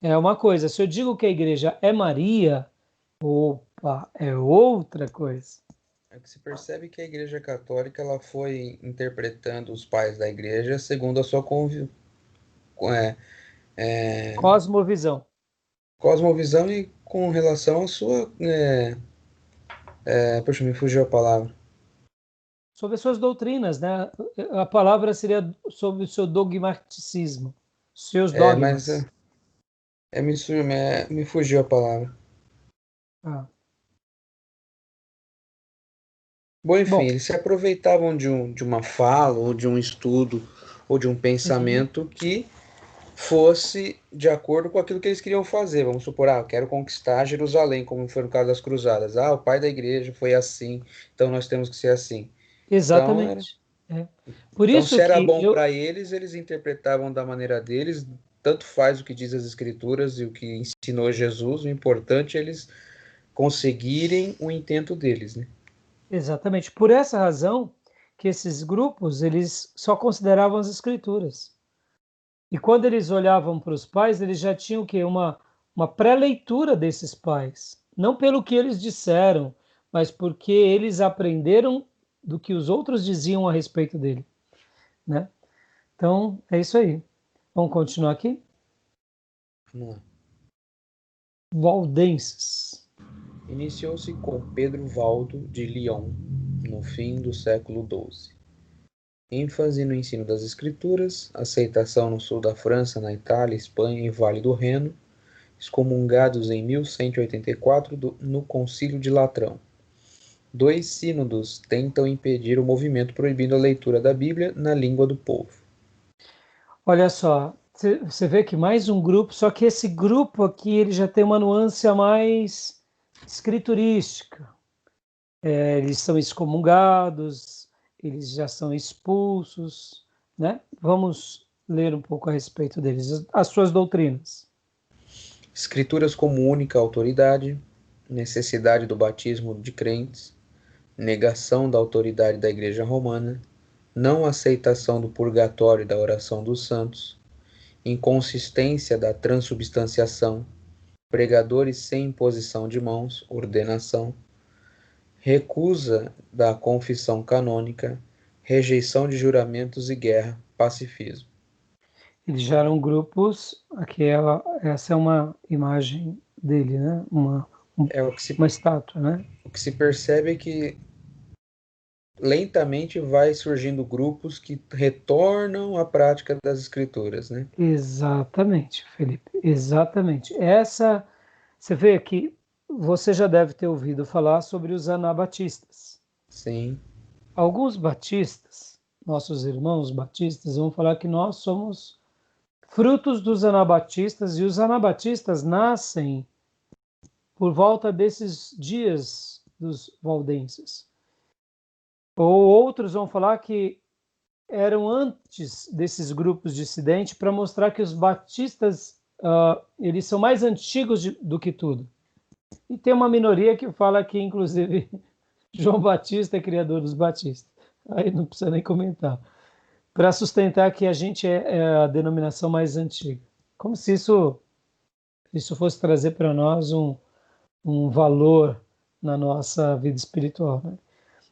[SPEAKER 1] é uma coisa. Se eu digo que a igreja é Maria, opa, é outra coisa.
[SPEAKER 2] É que se percebe que a Igreja Católica ela foi interpretando os pais da Igreja segundo a sua é,
[SPEAKER 1] Cosmovisão.
[SPEAKER 2] cosmovisão e com relação à sua. Poxa, me fugiu a palavra.
[SPEAKER 1] Sobre as suas doutrinas, né? A palavra seria sobre o seu dogmaticismo, seus
[SPEAKER 2] Mas
[SPEAKER 1] dogmas.
[SPEAKER 2] me fugiu a palavra.
[SPEAKER 1] Ah,
[SPEAKER 2] Bom, enfim,
[SPEAKER 1] bom,
[SPEAKER 2] eles se aproveitavam de uma fala, ou de um estudo, ou de um
[SPEAKER 1] uhum,
[SPEAKER 2] pensamento que fosse de acordo com aquilo que eles queriam fazer. Vamos supor, eu quero conquistar Jerusalém, como foi no caso das Cruzadas. O pai da igreja foi assim, então nós temos que ser assim. Então,
[SPEAKER 1] exatamente. É. Por
[SPEAKER 2] então
[SPEAKER 1] isso
[SPEAKER 2] se era
[SPEAKER 1] que
[SPEAKER 2] bom
[SPEAKER 1] eu,
[SPEAKER 2] para eles, eles interpretavam da maneira deles. Tanto faz o que diz as Escrituras e o que ensinou Jesus. O importante é eles conseguirem o intento deles, né?
[SPEAKER 1] exatamente, por essa razão que esses grupos, eles só consideravam as escrituras. E quando eles olhavam para os pais, eles já tinham o quê? Uma pré-leitura desses pais. Não pelo que eles disseram, mas porque eles aprenderam do que os outros diziam a respeito dele, né? Então, é isso aí. Vamos continuar aqui?
[SPEAKER 2] Vamos lá.
[SPEAKER 1] Valdenses.
[SPEAKER 2] Iniciou-se com Pedro Valdo de Lyon, no fim do século XII. ênfase no ensino das Escrituras, aceitação no sul da França, na Itália, Espanha e Vale do Reno, excomungados em 1184 no Concílio de Latrão. 2 sínodos tentam impedir o movimento proibindo a leitura da Bíblia na língua do povo.
[SPEAKER 1] Olha só, você vê que mais um grupo, só que esse grupo aqui ele já tem uma nuance a mais escriturística. Eles são excomungados, eles já são expulsos, né? Vamos ler um pouco a respeito deles, as suas doutrinas.
[SPEAKER 2] Escrituras como única autoridade, necessidade do batismo de crentes, negação da autoridade da Igreja Romana, não aceitação do purgatório e da oração dos santos, inconsistência da transubstanciação, pregadores sem imposição de mãos, ordenação, recusa da confissão canônica, rejeição de juramentos e guerra, pacifismo.
[SPEAKER 1] Eles já eram grupos, essa é uma imagem dele, né?
[SPEAKER 2] É o que se,
[SPEAKER 1] Uma estátua, né?
[SPEAKER 2] o que se percebe é que lentamente vai surgindo grupos que retornam à prática das escrituras, né?
[SPEAKER 1] Exatamente, Felipe, exatamente. Você vê que você já deve ter ouvido falar sobre os anabatistas.
[SPEAKER 2] Sim,
[SPEAKER 1] Alguns batistas, nossos irmãos batistas, vão falar que nós somos frutos dos anabatistas e os anabatistas nascem por volta desses dias dos valdenses. Ou outros vão falar que eram antes desses grupos dissidentes para mostrar que os batistas eles são mais antigos do que tudo. E tem uma minoria que fala que, inclusive, João Batista é criador dos batistas. Aí não precisa nem comentar. Para sustentar que a gente é a denominação mais antiga. Como se isso fosse trazer para nós um valor na nossa vida espiritual, né?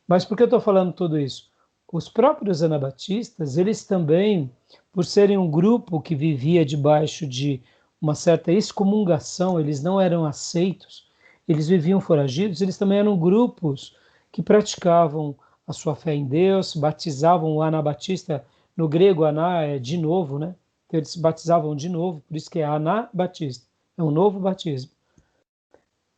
[SPEAKER 1] Mas por que eu estou falando tudo isso? Os próprios anabatistas, eles também, por serem um grupo que vivia debaixo de uma certa excomungação, eles não eram aceitos, eles viviam foragidos, eles também eram grupos que praticavam a sua fé em Deus, batizavam o anabatista, no grego aná é de novo, né? Então eles se batizavam de novo, por isso que é anabatista, é um novo batismo.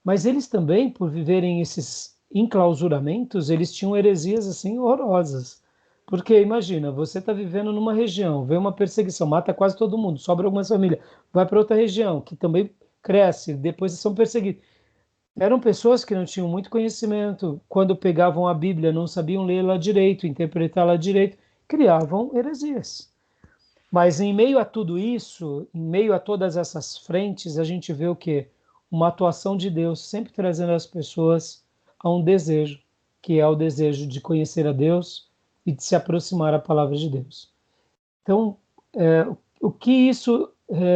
[SPEAKER 1] Mas eles também, por viverem esses enclausuramentos, eles tinham heresias assim horrorosas. Porque imagina, você está vivendo numa região, vem uma perseguição, mata quase todo mundo, sobra algumas famílias, vai para outra região, que também cresce, depois são perseguidos. Eram pessoas que não tinham muito conhecimento, quando pegavam a Bíblia, não sabiam lê-la direito, interpretá-la direito, criavam heresias. Mas em meio a tudo isso, em meio a todas essas frentes, a gente vê o quê? Uma atuação de Deus, sempre trazendo as pessoas a um desejo, que é o desejo de conhecer a Deus e de se aproximar à palavra de Deus. Então, o que isso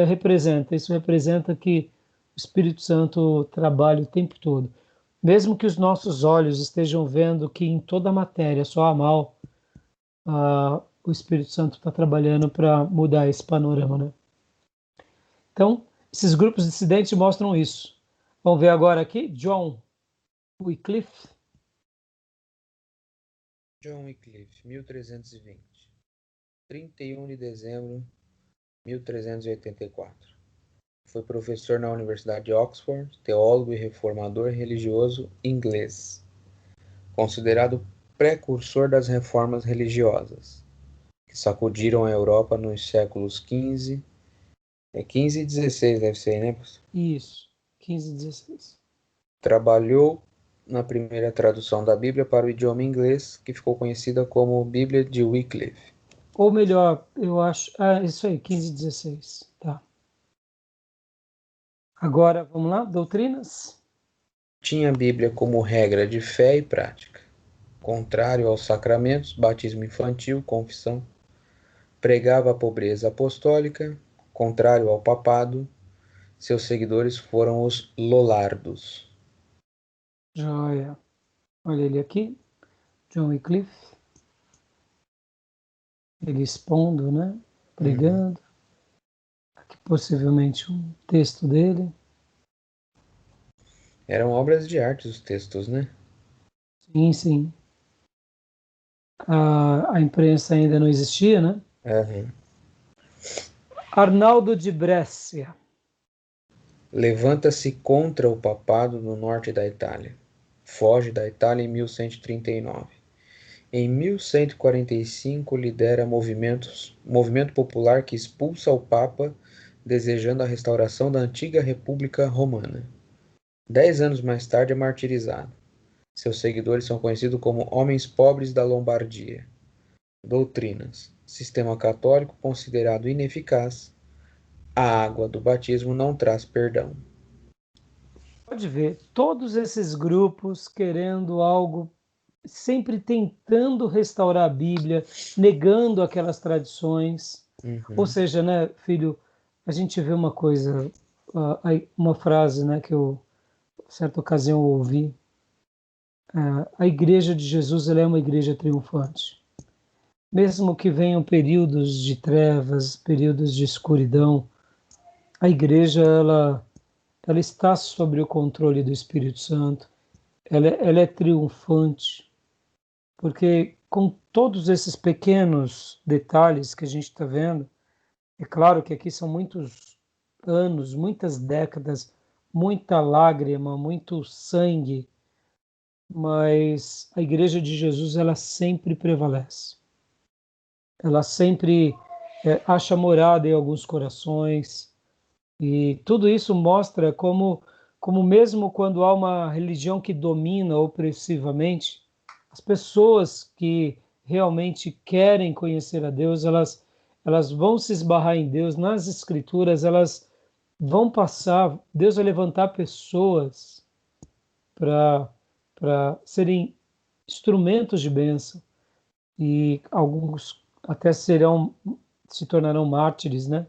[SPEAKER 1] representa? Isso representa que o Espírito Santo trabalha o tempo todo. Mesmo que os nossos olhos estejam vendo que em toda a matéria só há mal, o Espírito Santo está trabalhando para mudar esse panorama, né? Então, esses grupos dissidentes mostram isso. Vamos ver agora aqui, John Wycliffe.
[SPEAKER 2] John Wycliffe, 1320. 31 de dezembro de 1384. Foi professor na Universidade de Oxford, teólogo e reformador religioso inglês, considerado precursor das reformas religiosas, que sacudiram a Europa nos séculos XV e XVI, deve ser, né, pastor?
[SPEAKER 1] Isso, 15 e 16.
[SPEAKER 2] Trabalhou na primeira tradução da Bíblia para o idioma inglês, que ficou conhecida como Bíblia de Wycliffe.
[SPEAKER 1] Ou melhor, eu acho. Isso aí, 15 e 16. Tá. Agora, vamos lá, doutrinas.
[SPEAKER 2] Tinha a Bíblia como regra de fé e prática, contrário aos sacramentos, batismo infantil, confissão. Pregava a pobreza apostólica, contrário ao papado. Seus seguidores foram os Lollardos.
[SPEAKER 1] Joia. Olha ele aqui, John Wycliffe. Ele expondo, né? Pregando. Aqui possivelmente um texto dele.
[SPEAKER 2] Eram obras de arte os textos, né?
[SPEAKER 1] Sim, sim. A imprensa ainda não existia, né?
[SPEAKER 2] Uhum.
[SPEAKER 1] Arnaldo de Brescia.
[SPEAKER 2] Levanta-se contra o papado no norte da Itália. Foge da Itália em 1139. Em 1145 lidera movimento popular que expulsa o Papa, desejando a restauração da antiga República Romana. 10 anos mais tarde é martirizado. Seus seguidores são conhecidos como Homens Pobres da Lombardia. Doutrinas: sistema católico considerado ineficaz. A água do batismo não traz perdão.
[SPEAKER 1] Pode ver, todos esses grupos querendo algo, sempre tentando restaurar a Bíblia, negando aquelas tradições. Ou
[SPEAKER 2] Uhum.
[SPEAKER 1] seja, né, filho, a gente vê uma coisa, uma frase, né, que eu, certa ocasião, ouvi. A Igreja de Jesus, ela é uma igreja triunfante. Mesmo que venham períodos de trevas, períodos de escuridão, a igreja, ela está sob o controle do Espírito Santo. Ela é triunfante, porque com todos esses pequenos detalhes que a gente está vendo, é claro que aqui são muitos anos, muitas décadas, muita lágrima, muito sangue, mas a Igreja de Jesus, ela sempre prevalece. Ela sempre acha morada em alguns corações, e tudo isso mostra como mesmo quando há uma religião que domina opressivamente, as pessoas que realmente querem conhecer a Deus, elas vão se esbarrar em Deus, nas Escrituras, elas vão passar, Deus vai levantar pessoas para serem instrumentos de bênção, e alguns até se tornarão mártires, né?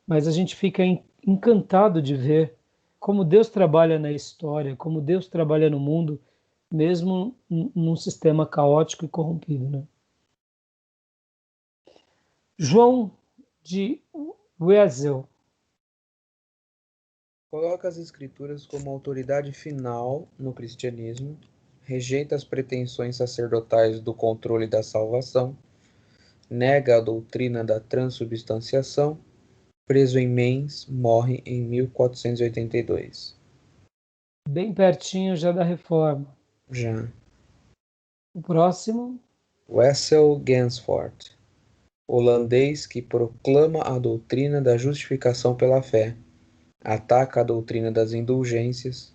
[SPEAKER 1] Mas a gente fica encantado de ver como Deus trabalha na história, como Deus trabalha no mundo, mesmo num sistema caótico e corrompido, né? João de Wesel.
[SPEAKER 2] Coloca as Escrituras como autoridade final no cristianismo, rejeita as pretensões sacerdotais do controle da salvação, nega a doutrina da transubstanciação. Preso em Mainz, morre em 1482.
[SPEAKER 1] Bem pertinho já da reforma.
[SPEAKER 2] Já.
[SPEAKER 1] O próximo.
[SPEAKER 2] Wessel Gansfort, holandês que proclama a doutrina da justificação pela fé, ataca a doutrina das indulgências,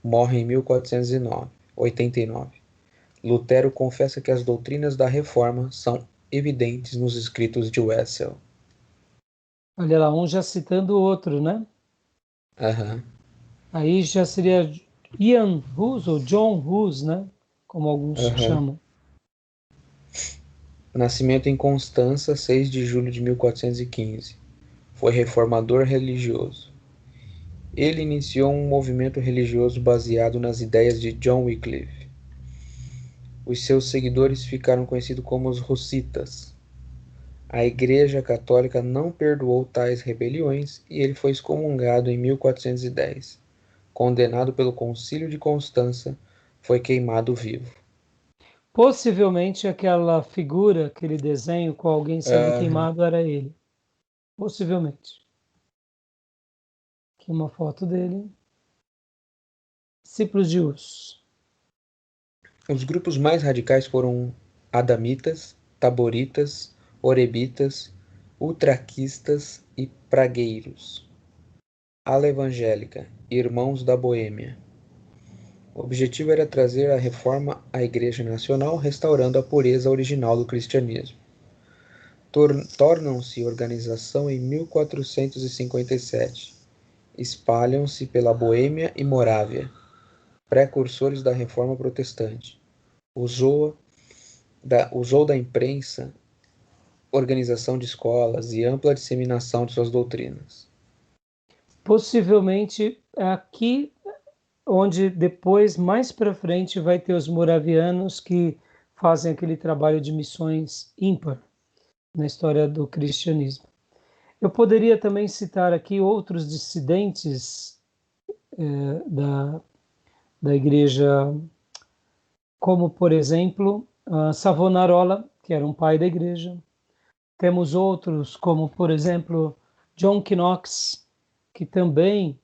[SPEAKER 2] morre em 1489. Lutero confessa que as doutrinas da Reforma são evidentes nos escritos de Wessel.
[SPEAKER 1] Olha lá, um já citando o outro, né?
[SPEAKER 2] Aham.
[SPEAKER 1] Aí já seria Ian Hus ou John Hus, né? Como alguns
[SPEAKER 2] Aham.
[SPEAKER 1] chamam.
[SPEAKER 2] Nascimento em Constança, 6 de julho de 1415. Foi reformador religioso. Ele iniciou um movimento religioso baseado nas ideias de John Wycliffe. Os seus seguidores ficaram conhecidos como os Hussitas. A Igreja Católica não perdoou tais rebeliões e ele foi excomungado em 1410. Condenado pelo Concílio de Constança, foi queimado vivo.
[SPEAKER 1] Possivelmente aquela figura, aquele desenho com alguém sendo
[SPEAKER 2] Aham.
[SPEAKER 1] queimado era ele. Possivelmente. Aqui uma foto dele. Discípulos de Hus.
[SPEAKER 2] Os grupos mais radicais foram adamitas, taboritas, orebitas, utraquistas e pragueiros. Ala evangélica, Irmãos da Boêmia. O objetivo era trazer a reforma à Igreja Nacional, restaurando a pureza original do cristianismo. Tornam-se organização em 1457. Espalham-se pela Boêmia e Morávia, precursores da Reforma Protestante. Usou da imprensa, organização de escolas e ampla disseminação de suas doutrinas.
[SPEAKER 1] Possivelmente é aqui onde depois, mais para frente, vai ter os moravianos que fazem aquele trabalho de missões ímpar na história do cristianismo. Eu poderia também citar aqui outros dissidentes da igreja, como, por exemplo, Savonarola, que era um pai da igreja. Temos outros, como, por exemplo, John Knox, que também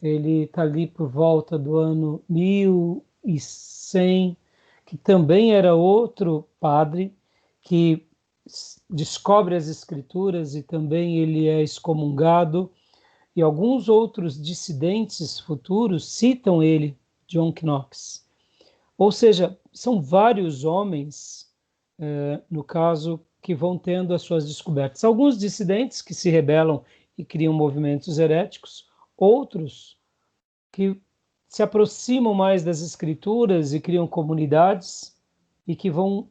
[SPEAKER 1] ele está ali por volta do ano 1100, que também era outro padre que descobre as escrituras e também ele é excomungado, e alguns outros dissidentes futuros citam ele, John Knox. Ou seja, são vários homens, no caso, que vão tendo as suas descobertas. Alguns dissidentes que se rebelam e criam movimentos heréticos, outros que se aproximam mais das escrituras e criam comunidades e que vão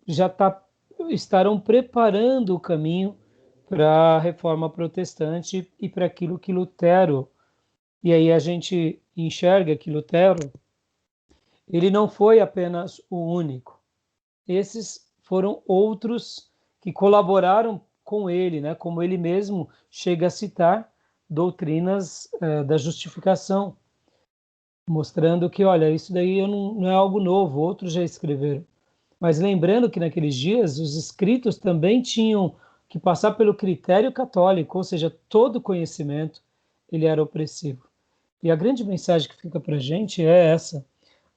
[SPEAKER 1] estarão preparando o caminho para a reforma protestante e para aquilo que Lutero. E aí a gente enxerga que Lutero, ele não foi apenas o único. Esses foram outros que colaboraram com ele, né? Como ele mesmo chega a citar doutrinas da justificação, mostrando que, olha, isso daí não é algo novo, outros já escreveram. Mas lembrando que naqueles dias os escritos também tinham que passar pelo critério católico, ou seja, todo conhecimento ele era opressivo. E a grande mensagem que fica para a gente é essa: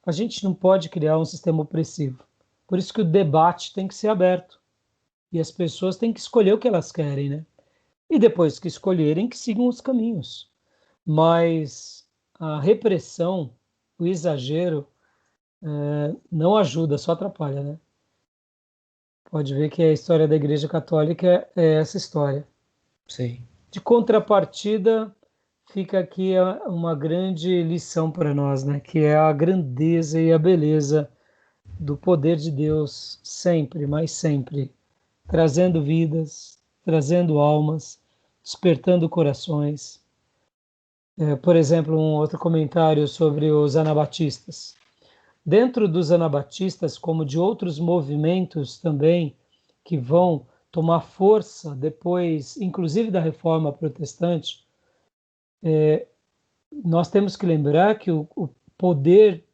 [SPEAKER 1] a gente não pode criar um sistema opressivo. Por isso que o debate tem que ser aberto. E as pessoas têm que escolher o que elas querem, né? E depois que escolherem, que sigam os caminhos. Mas a repressão, o exagero, não ajuda, só atrapalha, né? Pode ver que a história da Igreja Católica é essa história.
[SPEAKER 2] Sim.
[SPEAKER 1] De contrapartida, fica aqui uma grande lição para nós, né? Que é a grandeza e a beleza do poder de Deus sempre, mas sempre, trazendo vidas, trazendo almas, despertando corações. Por exemplo, um outro comentário sobre os anabatistas. Dentro dos anabatistas, como de outros movimentos também que vão tomar força depois, inclusive da Reforma Protestante, nós temos que lembrar que o poder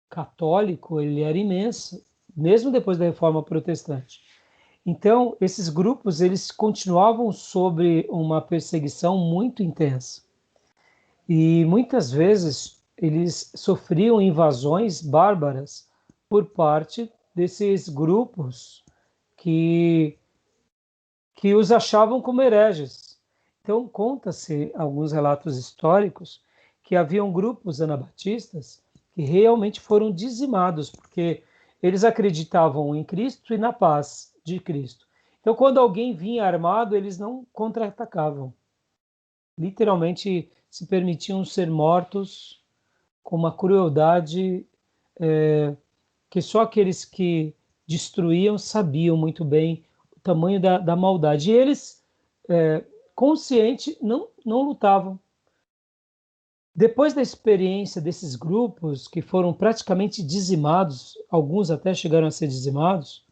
[SPEAKER 1] católico ele era imenso, mesmo depois da Reforma Protestante. Então, esses grupos eles continuavam sob uma perseguição muito intensa. E muitas vezes eles sofriam invasões bárbaras por parte desses grupos que os achavam como hereges. Então, conta-se alguns relatos históricos que haviam grupos anabatistas que realmente foram dizimados, porque eles acreditavam em Cristo e na paz de Cristo. Então, quando alguém vinha armado, eles não contra-atacavam. Literalmente, se permitiam ser mortos com uma crueldade que só aqueles que destruíam sabiam muito bem o tamanho da maldade. E eles, consciente, não lutavam. Depois da experiência desses grupos, que foram praticamente dizimados, alguns até chegaram a ser dizimados,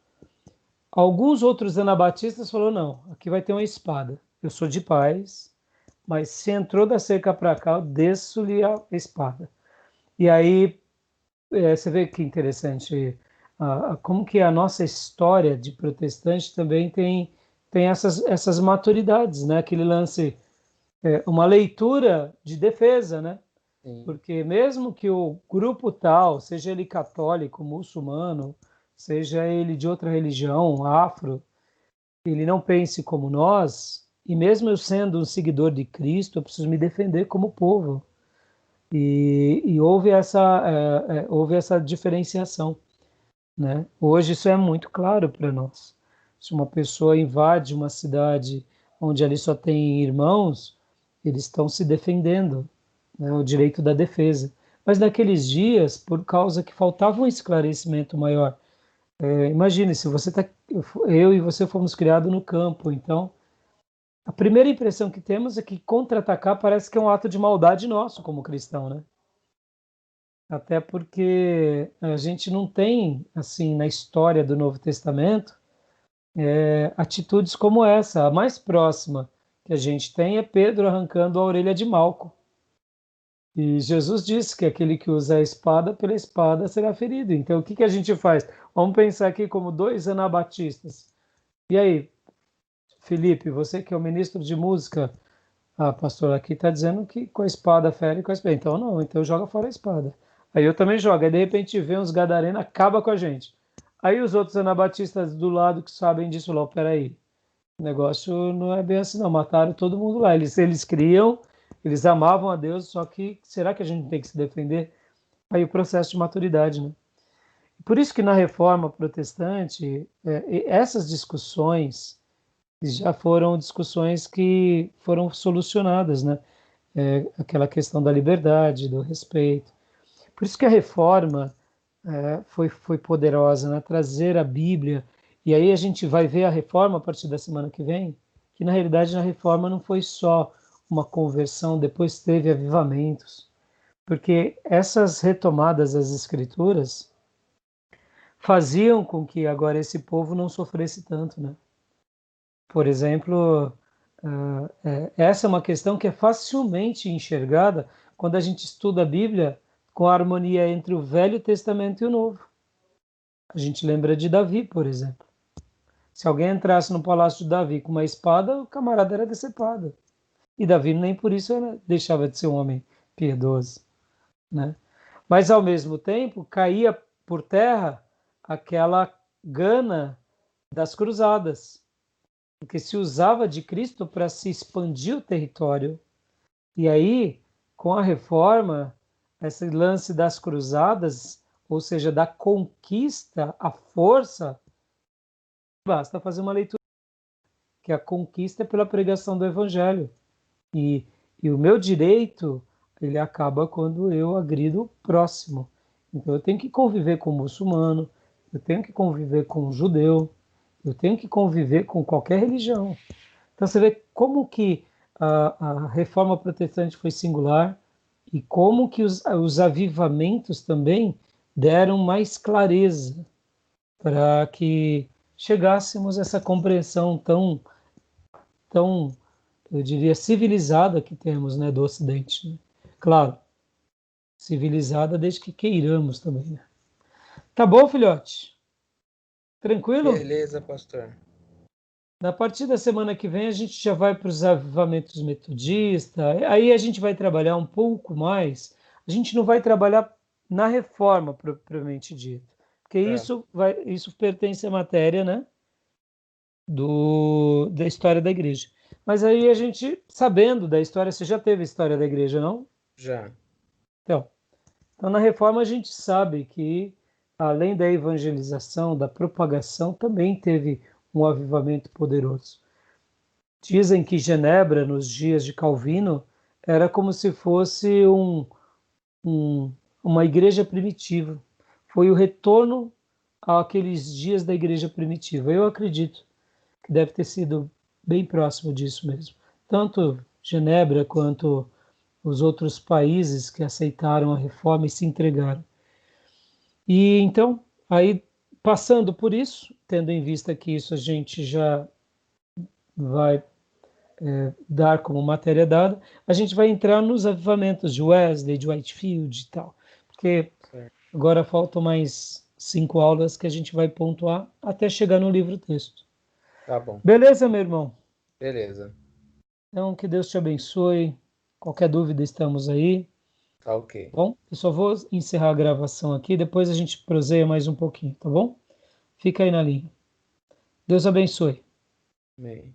[SPEAKER 1] alguns outros anabatistas falaram, não, aqui vai ter uma espada. Eu sou de paz, mas se entrou da cerca para cá, eu desço-lhe a espada. E aí, você vê que interessante, como que a nossa história de protestante também tem essas maturidades, né? Aquele lance, uma leitura de defesa, né?
[SPEAKER 2] Sim.
[SPEAKER 1] Porque mesmo que o grupo tal, seja ele católico, muçulmano, seja ele de outra religião, afro, ele não pense como nós, e mesmo eu sendo um seguidor de Cristo, eu preciso me defender como povo. E houve essa diferenciação, né? Hoje isso é muito claro para nós. Se uma pessoa invade uma cidade onde ali só tem irmãos, eles estão se defendendo, né? O direito da defesa. Mas naqueles dias, por causa que faltava um esclarecimento maior, imagine se eu e você fomos criados no campo, então a primeira impressão que temos é que contra-atacar parece que é um ato de maldade nosso como cristão, né? Até porque a gente não tem, assim, na história do Novo Testamento, atitudes como essa. A mais próxima que a gente tem é Pedro arrancando a orelha de Malco. E Jesus disse que aquele que usa a espada, pela espada será ferido. Então, o que a gente faz? Vamos pensar aqui como dois anabatistas. E aí, Felipe, você que é o ministro de música, pastor, aqui está dizendo que com a espada fere com a espada. Então, não, então joga fora a espada. Aí eu também jogo. Aí, de repente, vem uns gadarena, acaba com a gente. Aí os outros anabatistas do lado que sabem disso, lá, peraí, o negócio não é bem assim, não. Mataram todo mundo lá. Eles criam, eles amavam a Deus, só que será que a gente tem que se defender? Aí o processo de maturidade, né? Por isso que na Reforma Protestante, essas discussões já foram discussões que foram solucionadas, né? Aquela questão da liberdade, do respeito. Por isso que a Reforma foi poderosa, né? Trazer a Bíblia. E aí a gente vai ver a Reforma a partir da semana que vem, que na realidade na Reforma não foi só uma conversão, depois teve avivamentos, porque essas retomadas das Escrituras faziam com que agora esse povo não sofresse tanto, né? Por exemplo, essa é uma questão que é facilmente enxergada quando a gente estuda a Bíblia com a harmonia entre o Velho Testamento e o Novo. A gente lembra de Davi, por exemplo. Se alguém entrasse no palácio de Davi com uma espada, o camarada era decepado. E Davi nem por isso deixava de ser um homem piedoso, né? Mas ao mesmo tempo caía por terra aquela gana das cruzadas, porque se usava de Cristo para se expandir o território. E aí, com a reforma, esse lance das cruzadas, ou seja, da conquista, a força, basta fazer uma leitura, que a conquista é pela pregação do evangelho. E, e o meu direito, ele acaba quando eu agrido o próximo. Então eu tenho que conviver com o muçulmano, eu tenho que conviver com o judeu, eu tenho que conviver com qualquer religião. Então você vê como que a reforma protestante foi singular e como que os avivamentos também deram mais clareza para que chegássemos a essa compreensão tão, eu diria, civilizada que temos, né, do Ocidente, né? Claro, civilizada desde que queiramos também, né? Tá bom, filhote? Tranquilo?
[SPEAKER 2] Beleza, pastor.
[SPEAKER 1] Na partir da semana que vem a gente já vai para os avivamentos metodistas, aí a gente vai trabalhar um pouco mais, a gente não vai trabalhar na reforma propriamente dito, porque
[SPEAKER 2] É.
[SPEAKER 1] isso pertence à matéria, né, da história da igreja. Mas aí a gente, sabendo da história, você já teve a história da igreja, não?
[SPEAKER 2] Já.
[SPEAKER 1] Então, na reforma, a gente sabe que, além da evangelização, da propagação, também teve um avivamento poderoso. Dizem que Genebra, nos dias de Calvino, era como se fosse um- uma igreja primitiva. Foi o retorno àqueles dias da igreja primitiva. Eu acredito que deve ter sido bem próximo disso mesmo. Tanto Genebra quanto os outros países que aceitaram a reforma e se entregaram. E então, aí, passando por isso, tendo em vista que isso a gente já vai dar como matéria dada, a gente vai entrar nos avivamentos de Wesley, de Whitefield e tal, porque
[SPEAKER 2] Certo.
[SPEAKER 1] agora faltam mais 5 aulas que a gente vai pontuar até chegar no livro-texto.
[SPEAKER 2] Tá bom.
[SPEAKER 1] Beleza, meu irmão?
[SPEAKER 2] Beleza.
[SPEAKER 1] Então, que Deus te abençoe. Qualquer dúvida, estamos aí.
[SPEAKER 2] Tá ok.
[SPEAKER 1] Bom, eu só vou encerrar a gravação aqui, depois a gente proseia mais um pouquinho, tá bom? Fica aí na linha. Deus abençoe.
[SPEAKER 2] Amém.